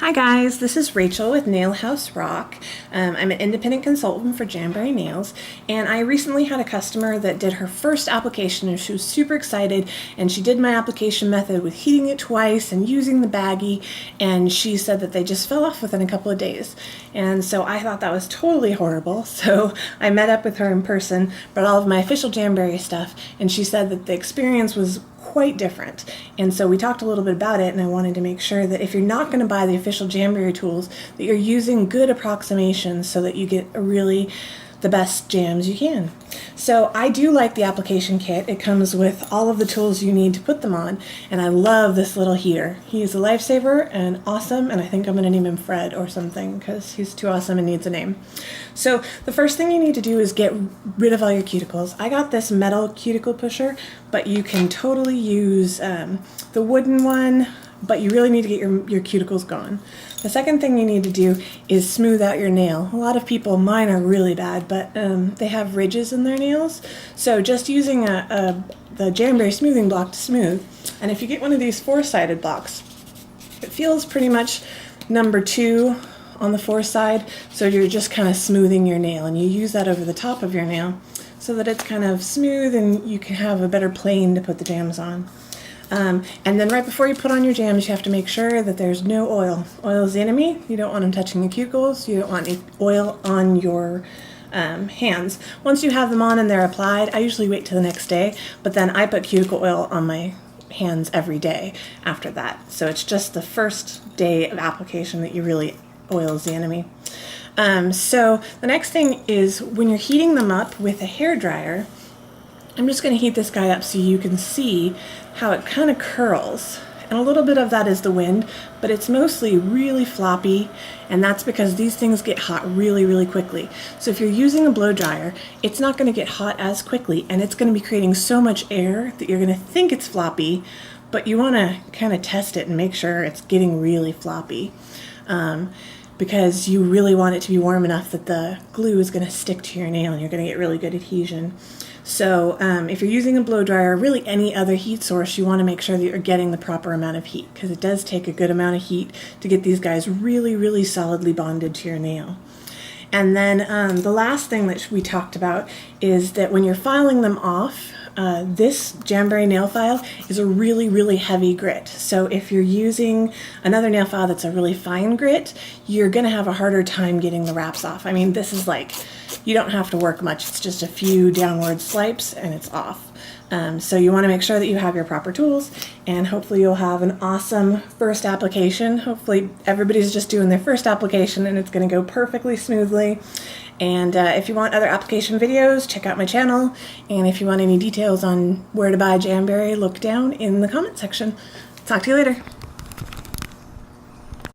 Hi guys, this is Rachel with Nail House Rock. I'm an independent consultant for Jambery Nails, and I recently had a customer that did her first application and she was super excited, and she did my application method with heating it twice and using the baggie, and she said that they just fell off within a couple of days. And so I thought that was totally horrible, so I met up with her in person, brought all of my official Jamberry stuff, and she said that the experience was quite different. And so we talked a little bit about it, and I wanted to make sure that if you're not going to buy the official Jamberry tools, that you're using good approximations so that you get the best jams you can. So I do like the application kit. It comes with all of the tools you need to put them on, and I love this little heater. He's a lifesaver and awesome, and I think I'm going to name him Fred or something because he's too awesome and needs a name. So the first thing you need to do is get rid of all your cuticles. I got this metal cuticle pusher, but you can totally use the wooden one, but you really need to get your cuticles gone. The second thing you need to do is smooth out your nail. A lot of people, mine are really bad, but they have ridges in their nails. So just using the Jamberry smoothing block to smooth, and if you get one of these four-sided blocks, it feels pretty much number 2 on the 4 side, so you're just kind of smoothing your nail, and you use that over the top of your nail so that it's kind of smooth and you can have a better plane to put the jams on. And then right before you put on your jams, you have to make sure that there's no oil. Oil is the enemy. You don't want them touching your cuticles. You don't want any oil on your hands. Once you have them on and they're applied, I usually wait till the next day, but then I put cuticle oil on my hands every day after that. So it's just the first day of application that you really oil is the enemy. So the next thing is when you're heating them up with a hairdryer, I'm just going to heat this guy up so you can see how it kind of curls. And a little bit of that is the wind, but it's mostly really floppy, and that's because these things get hot really, really quickly. So if you're using a blow dryer, it's not going to get hot as quickly, and it's going to be creating so much air that you're going to think it's floppy, but you want to kind of test it and make sure it's getting really floppy. Because you really want it to be warm enough that the glue is going to stick to your nail and you're going to get really good adhesion. So if you're using a blow dryer or really any other heat source, you want to make sure that you're getting the proper amount of heat, because it does take a good amount of heat to get these guys really, really solidly bonded to your nail. And then the last thing that we talked about is that when you're filing them off, this Jamberry nail file is a really, really heavy grit. So if you're using another nail file that's a really fine grit, you're going to have a harder time getting the wraps off. I mean, this is like, you don't have to work much. It's just a few downward swipes and it's off. So you want to make sure that you have your proper tools, and hopefully you'll have an awesome first application. Hopefully everybody's just doing their first application and it's going to go perfectly smoothly. And if you want other application videos, check out my channel. And if you want any details on where to buy Jamberry, look down in the comment section. Talk to you later.